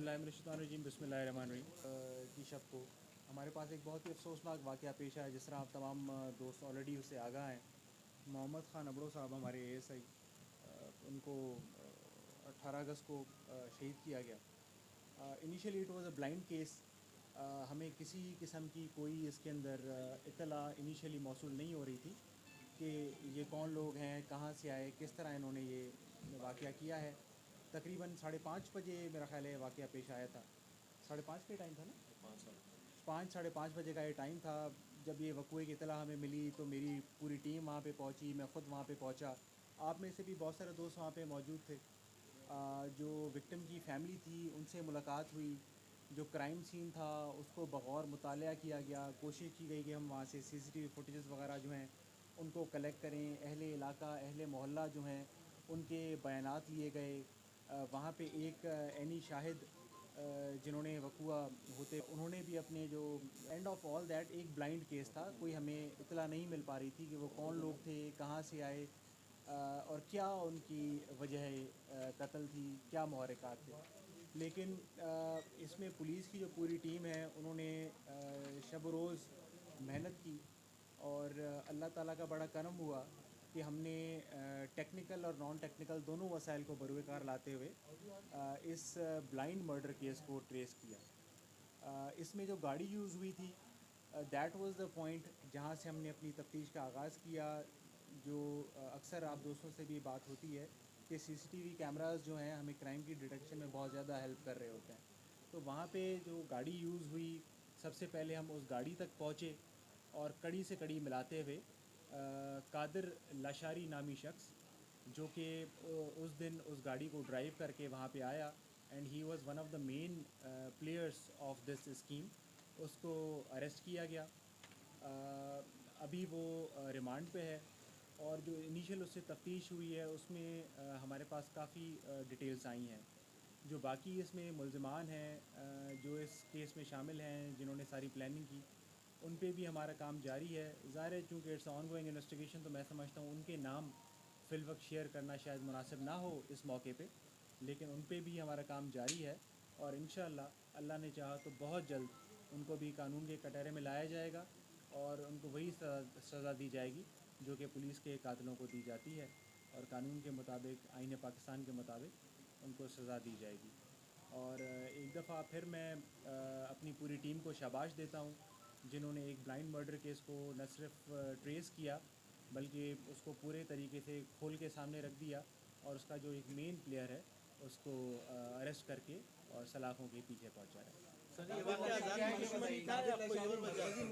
बिस्मिल्लाहिर्रहमानिर्रहीम बिस्मिल्लाहिर्रहमानिर्रहीम की शब को हमारे पास एक बहुत ही अफसोसनाक वाक़या पेश आया, जिस तरह आप तमाम दोस्त ऑलरेडी उससे आगाह हैं। मोहम्मद ख़ान अबड़ो साहब हमारे एएसआई, उनको 18 अगस्त को शहीद किया गया। Initially it was a blind case. हमें किसी किस्म की कोई इसके अंदर इत्तला इनिशियली मौसूल नहीं हो रही थी कि ये कौन लोग हैं, कहाँ से आए, किस तरह इन्होंने ये वाक़या किया है। तकरीबन 5:30 बजे मेरा ख़्याल है वाक़या पेश आया था। 5:30 का टाइम था ना? 5 साढ़े 5 बजे का ये टाइम था। जब ये वक़ूए की इत्तला हमें मिली तो मेरी पूरी टीम वहाँ पे पहुँची, मैं ख़ुद वहाँ पे पहुँचा। आप में से भी बहुत सारे दोस्त वहाँ पे मौजूद थे। जो विक्टिम की फ़ैमिली थी उनसे मुलाकात हुई। जो क्राइम सीन था उसको बग़ौर मुतालिया किया गया। कोशिश की गई कि हम वहाँ से सीसीटीवी फुटेजेस वग़ैरह जो हैं उनको कलेक्ट करें। अहले इलाका, अहले मोहल्ला जो हैं उनके बयानात लिए गए। वहाँ पे एक एनी शाहिद जिन्होंने वक़ूआ होते, उन्होंने भी अपने जो एंड ऑफ ऑल दैट एक ब्लाइंड केस था। कोई हमें इत्तला नहीं मिल पा रही थी कि वो कौन लोग थे, कहाँ से आए, और क्या उनकी वजह कत्ल थी, क्या मुहर्रिकात थे। लेकिन इसमें पुलिस की जो पूरी टीम है उन्होंने शब रोज़ मेहनत की, और अल्लाह ताला का बड़ा करम हुआ कि हमने टेक्निकल और नॉन टेक्निकल दोनों वसाइल को बरूकार लाते हुए इस ब्लाइंड मर्डर केस को ट्रेस किया। इसमें जो गाड़ी यूज़ हुई थी, दैट वाज़ द पॉइंट जहाँ से हमने अपनी तफ्तीश का आगाज़ किया। जो अक्सर आप दोस्तों से भी बात होती है कि सीसीटीवी कैमरास जो हैं हमें क्राइम की डिटेक्शन में बहुत ज़्यादा हेल्प कर रहे होते हैं। तो वहाँ पे जो गाड़ी यूज़ हुई, सबसे पहले हम उस गाड़ी तक पहुँचे और कड़ी से कड़ी मिलाते हुए कादिर लाशारी नामी शख्स, जो कि उस दिन उस गाड़ी को ड्राइव करके वहाँ पे आया, and he was one of the main players of this scheme, उसको अरेस्ट किया गया। अभी वो रिमांड पे है, और जो इनिशियल उससे तफ्तीश हुई है उसमें हमारे पास काफ़ी डिटेल्स आई हैं। जो बाकी इसमें मुल्ज़िमान हैं जो इस केस में शामिल हैं, जिन्होंने सारी प्लानिंग की, उन पे भी हमारा काम जारी है। ज़ाहिर है चूँकि इट्स ऑन गोइंग इन्वेस्टिगेशन, तो मैं समझता हूँ उनके नाम फ़िलवक़्त शेयर करना शायद मुनासिब ना हो इस मौके पे, लेकिन उन पे भी हमारा काम जारी है। और इंशाअल्लाह अल्लाह ने चाहा तो बहुत जल्द उनको भी कानून के कटहरे में लाया जाएगा, और उनको वही सज़ा दी जाएगी जो कि पुलिस के कातिलों को दी जाती है, और कानून के मुताबिक, आईन पाकिस्तान के मुताबिक उनको सज़ा दी जाएगी। और एक दफ़ा फिर मैं अपनी पूरी टीम को शाबाश देता हूँ, जिन्होंने एक ब्लाइंड मर्डर केस को न सिर्फ ट्रेस किया, बल्कि उसको पूरे तरीके से खोल के सामने रख दिया, और उसका जो एक मेन प्लेयर है उसको अरेस्ट करके और सलाखों के पीछे पहुँचाया। सर ये वाक़या ज़ाती दुश्मनी था या कोई और ज़ाती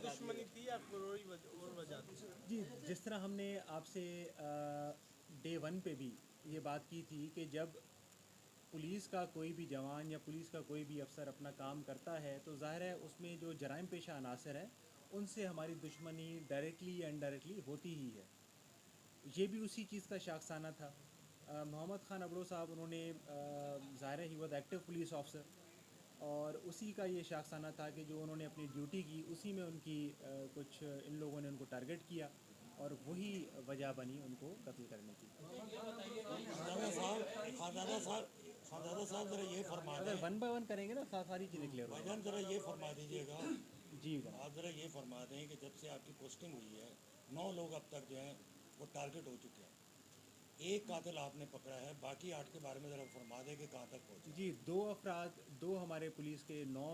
दुश्मनी थी या कोई और वजह थी? जी, जिस तरह हमने आपसे डे वन पे भी ये बात की थी कि जब पुलिस का कोई भी जवान या पुलिस का कोई भी अफ़सर अपना काम करता है तो ज़ाहिर है उसमें जो जराइम पेशा अनासर हैं उनसे हमारी दुश्मनी डायरेक्टली या इनडायरेक्टली होती ही है। ये भी उसी चीज़ का शाखसाना था। मोहम्मद ख़ान अबड़ो साहब, उन्होंने ज़ाहिर है he was active police officer, और उसी का ये शाखसाना था कि जो उन्होंने अपनी ड्यूटी की उसी में उनकी कुछ इन लोगों ने उनको टारगेट किया, और वही वजह बनी उनको कत्ल करने की। खानदादा साहब ज़रा ये फरमा अगर दें, वन बाय वन करेंगे ना सारी चीज़ें क्लियर हो भाईजान ज़रा ये फरमा दीजिएगा, जी जनाब। आप ज़रा ये फरमा दें कि जब से आपकी पोस्टिंग हुई है 9 लोग अब तक जो हैं वो टारगेट हो चुके हैं, एक कातिल आपने पकड़ा है, बाकी 8 के बारे में ज़रा फरमा दें कि कहाँ तक पहुँचे। जी, 2 अफ़राद, 2 हमारे पुलिस के 9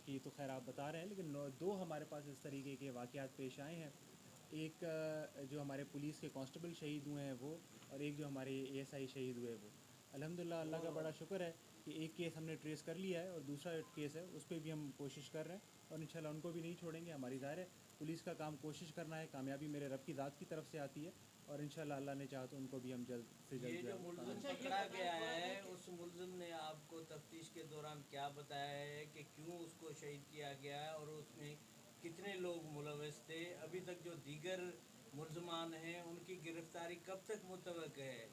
की तो खैर आप बता रहे हैं, लेकिन 2 हमारे पास इस तरीके के वाक़यात पेश आए हैं। एक जो हमारे पुलिस के कांस्टेबल शहीद हुए हैं वो, और एक जो हमारे एएसआई शहीद हुए वो। अल्हम्दुलिल्लाह, अल्लाह का बड़ा शुक्र है कि एक केस हमने ट्रेस कर लिया है, और दूसरा केस है उस पे भी हम कोशिश कर रहे हैं, और इंशाल्लाह उनको भी नहीं छोड़ेंगे। हमारी ज़ाहिर है पुलिस का काम कोशिश करना है, कामयाबी मेरे रब की ज़ात की तरफ से आती है, और इंशाल्लाह अल्लाह ने चाहा तो उनको भी हम जल्द से ये जल्द जो मुल्ज़िम पकड़ा गया है, उस मुल्ज़िम ने आपको तफ्तीश के दौरान क्या बताया है कि क्यों उसको शहीद किया गया है, और उसमें कितने लोग मुलव्वस थे? अभी तक जो दीगर मुल्ज़मान हैं उनकी गिरफ़्तारी कब तक मुतवक्किल है?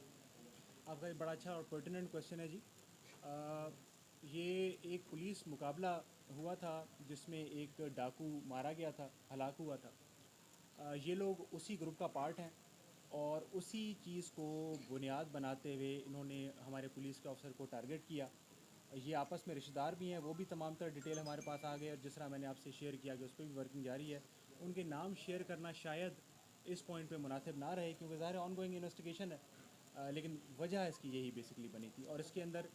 आपका एक बड़ा अच्छा और पर्टिनेंट क्वेश्चन है जी। ये एक पुलिस मुकाबला हुआ था जिसमें एक डाकू मारा गया था, हलाक हुआ था। ये लोग उसी ग्रुप का पार्ट हैं। और उसी चीज़ को बुनियाद बनाते हुए इन्होंने हमारे पुलिस के अफसर को टारगेट किया। ये आपस में रिश्तेदार भी हैं, वो भी तमाम तरह डिटेल हमारे पास आ गए और जिस तरह मैंने आपसे शेयर किया कि उस पर भी वर्किंग जारी है। उनके नाम शेयर करना शायद इस पॉइंट पे मुनासिब ना रहे क्योंकि ज़ाहिर है ऑनगोइंग इन्वेस्टिगेशन है, लेकिन वजह इसकी यही बेसिकली बनी थी और इसके अंदर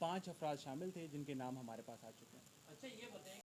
5 अफराद शामिल थे जिनके नाम हमारे पास आ चुके हैं। अच्छा ये बताएं